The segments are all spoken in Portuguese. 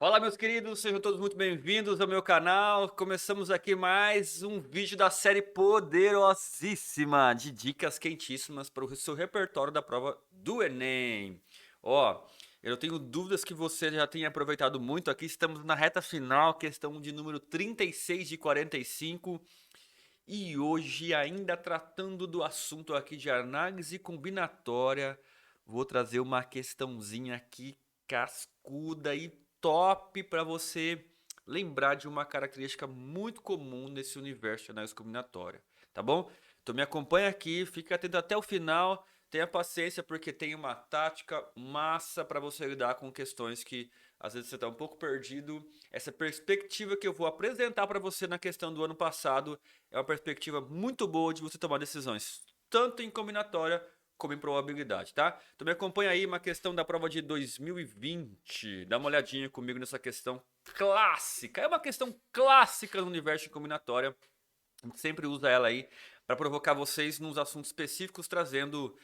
Fala, meus queridos, sejam todos muito bem-vindos ao meu canal. Começamos aqui mais um vídeo da série poderosíssima de dicas quentíssimas para o seu repertório da prova do Enem. Ó, eu não tenho dúvidas que você já tenha aproveitado muito aqui. Estamos na reta final, questão de número 36 de 45. E hoje, ainda tratando do assunto aqui de análise combinatória, vou trazer uma questãozinha aqui cascuda e top para você lembrar de uma característica muito comum nesse universo de análise combinatória, tá bom? Então me acompanha aqui, fica atento até o final, tenha paciência porque tem uma tática massa para você lidar com questões que às vezes você está um pouco perdido. Essa perspectiva que eu vou apresentar para você na questão do ano passado é uma perspectiva muito boa de você tomar decisões, tanto em combinatória como em probabilidade, tá? Então me acompanha aí, uma questão da prova de 2020. Dá uma olhadinha comigo nessa questão clássica. É uma questão clássica no universo de combinatória. A gente sempre usa ela aí para provocar vocês nos assuntos específicos, trazendo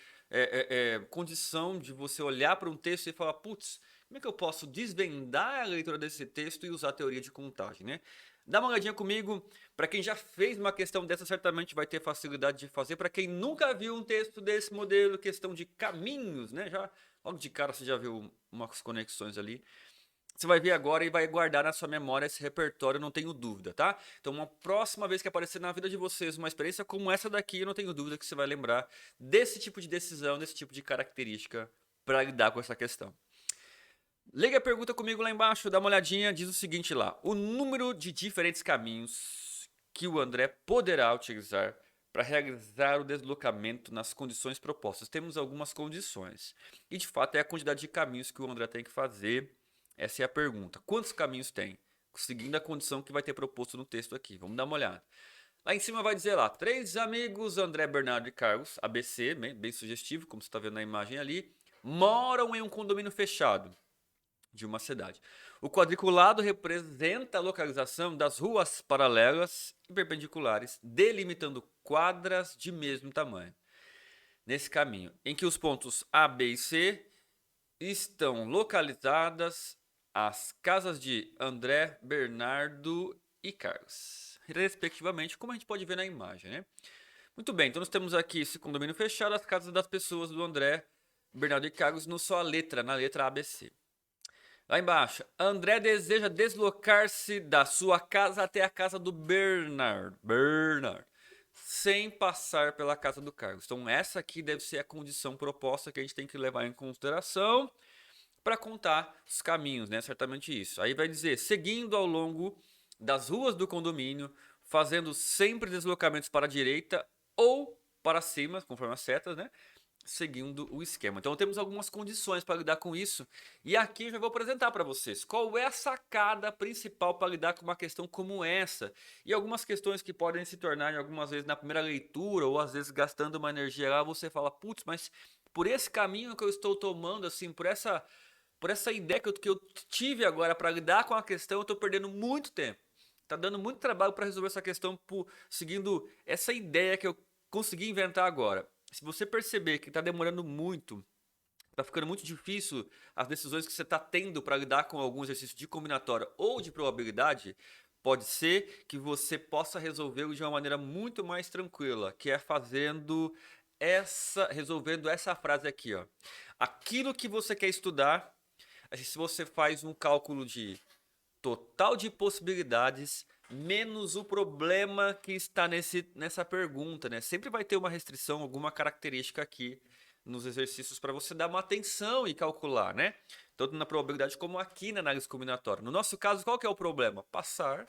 condição de você olhar para um texto e falar, putz, como é que eu posso desvendar a leitura desse texto e usar a teoria de contagem, né? Dá uma olhadinha comigo. Para quem já fez uma questão dessa, certamente vai ter facilidade de fazer. Para quem nunca viu um texto desse modelo, questão de caminhos, né? Já logo de cara você já viu umas conexões ali. Você vai ver agora e vai guardar na sua memória esse repertório, não tenho dúvida, tá? Então, uma próxima vez que aparecer na vida de vocês uma experiência como essa daqui, eu não tenho dúvida que você vai lembrar desse tipo de decisão, desse tipo de característica para lidar com essa questão. Liga a pergunta comigo lá embaixo, dá uma olhadinha, diz o seguinte lá: o número de diferentes caminhos que o André poderá utilizar para realizar o deslocamento nas condições propostas. Temos algumas condições. E de fato é a quantidade de caminhos que o André tem que fazer. Essa é a pergunta. Quantos caminhos tem? Seguindo a condição que vai ter proposto no texto aqui. Vamos dar uma olhada. Lá em cima vai dizer lá: três amigos, André, Bernardo e Carlos, ABC, bem sugestivo, como você está vendo na imagem ali, moram em um condomínio fechado de uma cidade. O quadriculado representa a localização das ruas paralelas e perpendiculares, delimitando quadras de mesmo tamanho. Nesse caminho, em que os pontos A, B e C estão localizadas as casas de André, Bernardo e Carlos, respectivamente, como a gente pode ver na imagem, né? Muito bem, então nós temos aqui esse condomínio fechado, as casas das pessoas do André, Bernardo e Carlos, no só a letra, na letra ABC. Lá embaixo, André deseja deslocar-se da sua casa até a casa do Bernard, sem passar pela casa do Carlos. Então essa aqui deve ser a condição proposta que a gente tem que levar em consideração para contar os caminhos, né? Certamente isso. Aí vai dizer, seguindo ao longo das ruas do condomínio, fazendo sempre deslocamentos para a direita ou para cima, conforme as setas, né? Seguindo o esquema. Então temos algumas condições para lidar com isso. E aqui eu já vou apresentar para vocês qual é a sacada principal para lidar com uma questão como essa. E algumas questões que podem se tornar, algumas vezes, na primeira leitura, ou às vezes gastando uma energia lá, você fala, putz, mas por esse caminho que eu estou tomando, assim, por essa ideia que eu tive agora para lidar com a questão, eu estou perdendo muito tempo. Tá dando muito trabalho para resolver essa questão seguindo essa ideia que eu consegui inventar agora. Se você perceber que está demorando muito, está ficando muito difícil as decisões que você está tendo para lidar com algum exercício de combinatória ou de probabilidade, pode ser que você possa resolvê-lo de uma maneira muito mais tranquila, que é resolvendo essa frase aqui, ó. Aquilo que você quer estudar, se você faz um cálculo de total de possibilidades menos o problema que está nessa pergunta, né? Sempre vai ter uma restrição, alguma característica aqui nos exercícios para você dar uma atenção e calcular, né? Tanto na probabilidade como aqui na análise combinatória. No nosso caso, qual que é o problema? Passar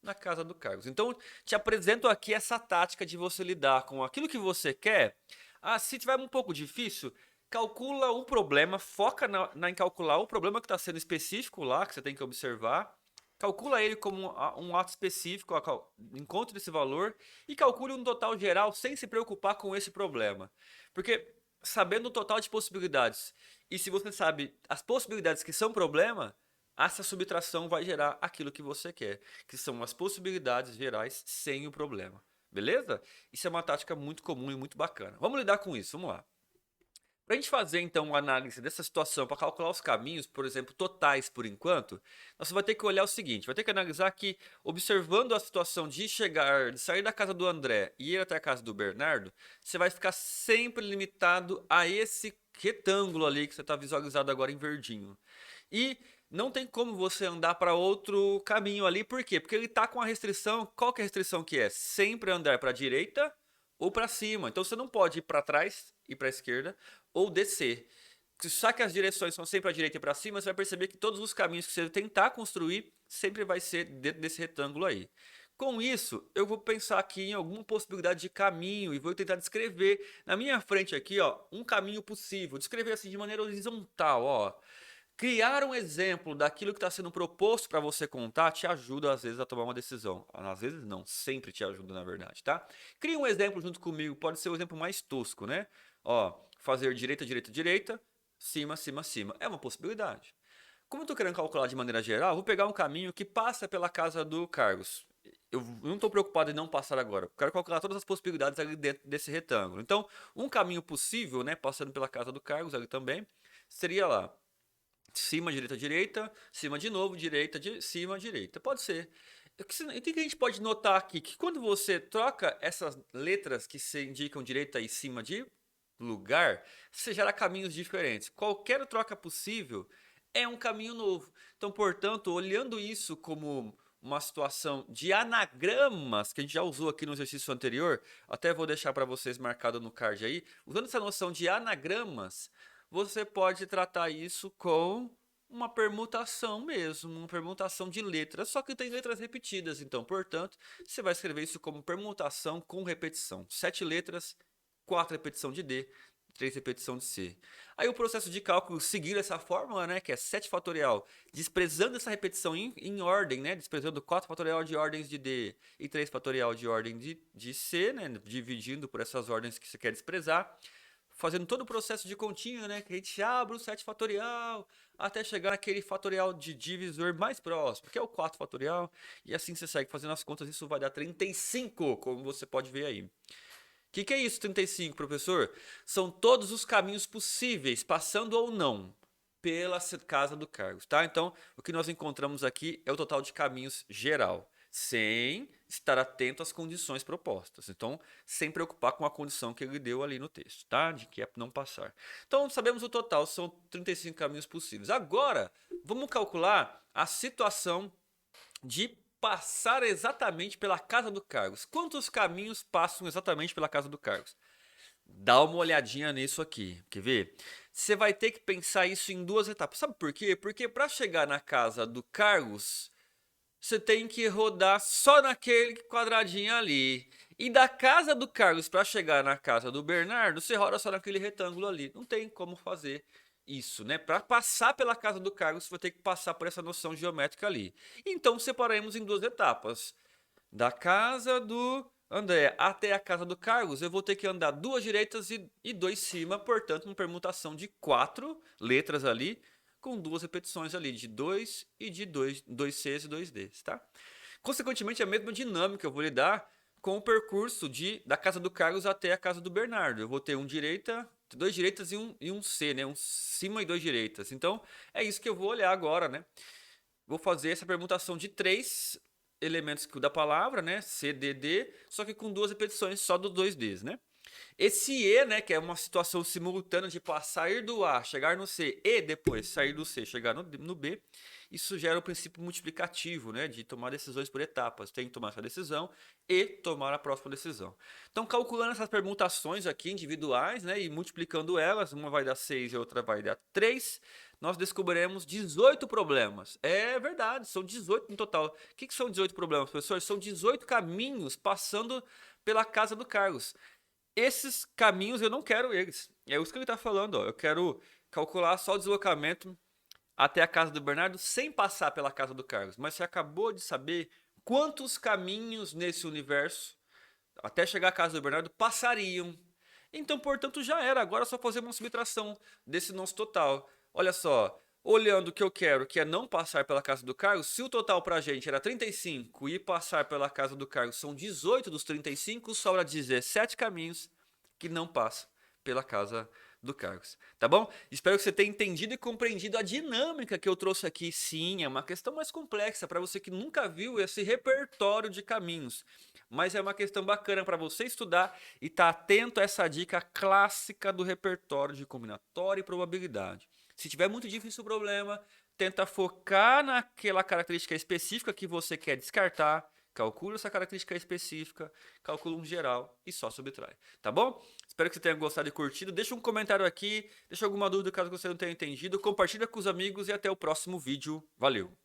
na casa do Carlos. Então, te apresento aqui essa tática de você lidar com aquilo que você quer. Ah, se tiver um pouco difícil, calcula o problema, foca em calcular o problema que está sendo específico lá, que você tem que observar. Calcula ele como um ato específico, encontre esse valor e calcule um total geral sem se preocupar com esse problema. Porque sabendo o total de possibilidades e se você sabe as possibilidades que são problema, essa subtração vai gerar aquilo que você quer, que são as possibilidades gerais sem o problema. Beleza? Isso é uma tática muito comum e muito bacana. Vamos lidar com isso, vamos lá. Para a gente fazer então uma análise dessa situação, para calcular os caminhos, por exemplo, totais por enquanto, você vai ter que olhar o seguinte, vai ter que analisar que, observando a situação de chegar, de sair da casa do André e ir até a casa do Bernardo, você vai ficar sempre limitado a esse retângulo ali que você está visualizado agora em verdinho. E não tem como você andar para outro caminho ali, por quê? Porque ele está com a restrição, qual que é a restrição que é? Sempre andar para a direita ou para cima. Então você não pode ir para trás, ir para a esquerda, ou descer. Só que as direções são sempre à direita e para cima, você vai perceber que todos os caminhos que você tentar construir sempre vai ser dentro desse retângulo aí. Com isso, eu vou pensar aqui em alguma possibilidade de caminho e vou tentar descrever na minha frente aqui, ó, um caminho possível. Descrever assim de maneira horizontal, ó. Criar um exemplo daquilo que está sendo proposto para você contar te ajuda às vezes a tomar uma decisão. Às vezes não, sempre te ajuda na verdade, tá? Cria um exemplo junto comigo, pode ser o exemplo mais tosco, né? Ó, fazer direita, direita, direita, cima, cima, cima. É uma possibilidade. Como eu estou querendo calcular de maneira geral, vou pegar um caminho que passa pela casa do Carlos. Eu não estou preocupado em não passar agora. Eu quero calcular todas as possibilidades ali dentro desse retângulo. Então, um caminho possível, né, passando pela casa do Carlos ali também, seria lá. Cima, direita, direita, cima de novo, direita, cima, direita. Pode ser. O que a gente pode notar aqui? Que quando você troca essas letras que se indicam direita e cima de lugar, você gera caminhos diferentes. Qualquer troca possível é um caminho novo. Então, portanto, olhando isso como uma situação de anagramas, que a gente já usou aqui no exercício anterior, até vou deixar para vocês marcado no card aí, usando essa noção de anagramas, você pode tratar isso com uma permutação mesmo, uma permutação de letras, só que tem letras repetidas, então, portanto, você vai escrever isso como permutação com repetição. 7 letras, 4 repetição de D, 3 repetição de C. Aí o processo de cálculo seguir essa fórmula, né, que é 7 fatorial, desprezando essa repetição em ordem, né, desprezando 4 fatorial de ordens de D e 3 fatorial de ordem de C, né, dividindo por essas ordens que você quer desprezar, fazendo todo o processo de continha, né? Que a gente abre o 7 fatorial até chegar naquele fatorial de divisor mais próximo, que é o 4 fatorial. E assim você segue fazendo as contas, isso vai dar 35, como você pode ver aí. O que é isso, 35, professor? São todos os caminhos possíveis, passando ou não, pela casa do Carlos, tá? Então, o que nós encontramos aqui é o total de caminhos geral, sem estar atento às condições propostas. Então, sem preocupar com a condição que ele deu ali no texto, tá? De que é não passar. Então, sabemos o total, são 35 caminhos possíveis. Agora, vamos calcular a situação de passar exatamente pela casa do Carlos. Quantos caminhos passam exatamente pela casa do Carlos? Dá uma olhadinha nisso aqui, quer ver? Você vai ter que pensar isso em duas etapas. Sabe por quê? Porque para chegar na casa do Carlos, você tem que rodar só naquele quadradinho ali. E da casa do Carlos para chegar na casa do Bernardo, você roda só naquele retângulo ali. Não tem como fazer isso, né? Para passar pela casa do Carlos, você vai ter que passar por essa noção geométrica ali. Então separamos em duas etapas. Da casa do André até a casa do Carlos, eu vou ter que andar duas direitas e dois cima, portanto, uma permutação de 4 letras ali, com duas repetições ali, de 2 e de 2 Cs e 2 Ds, tá? Consequentemente, a mesma dinâmica eu vou lidar com o percurso da casa do Carlos até a casa do Bernardo. Eu vou ter dois direitas e um C, né? Um cima e dois direitas. Então, é isso que eu vou olhar agora, né? Vou fazer essa permutação de 3 elementos da palavra, né? C, D, D, só que com duas repetições só dos 2 Ds, né? Esse E, né, que é uma situação simultânea de sair do A, chegar no C e depois sair do C, chegar no B, isso gera o princípio multiplicativo, né, de tomar decisões por etapas. Tem que tomar essa decisão e tomar a próxima decisão. Então, calculando essas permutações aqui individuais, né, e multiplicando elas, uma vai dar 6 e a outra vai dar 3, nós descobriremos 18 problemas. É verdade, são 18 no total. O que são 18 problemas, professor? São 18 caminhos passando pela casa do Carlos. Esses caminhos eu não quero eles. É isso que ele está falando. Ó. Eu quero calcular só o deslocamento até a casa do Bernardo sem passar pela casa do Carlos. Mas você acabou de saber quantos caminhos nesse universo, até chegar à casa do Bernardo, passariam. Então, portanto, já era. Agora é só fazer uma subtração desse nosso total. Olha só, olhando o que eu quero, que é não passar pela casa do Carlos, se o total pra gente era 35 e passar pela casa do Carlos são 18 dos 35, sobra 17 caminhos que não passam pela casa do cargos, tá bom? Espero que você tenha entendido e compreendido a dinâmica que eu trouxe aqui. Sim, é uma questão mais complexa para você que nunca viu esse repertório de caminhos, mas é uma questão bacana para você estudar e estar atento a essa dica clássica do repertório de combinatória e probabilidade. Se tiver muito difícil o problema, tenta focar naquela característica específica que você quer descartar, calcula essa característica específica, calcula um geral e só subtrai, tá bom? Espero que você tenha gostado e curtido. Deixa um comentário aqui, deixa alguma dúvida caso você não tenha entendido, compartilha com os amigos e até o próximo vídeo. Valeu!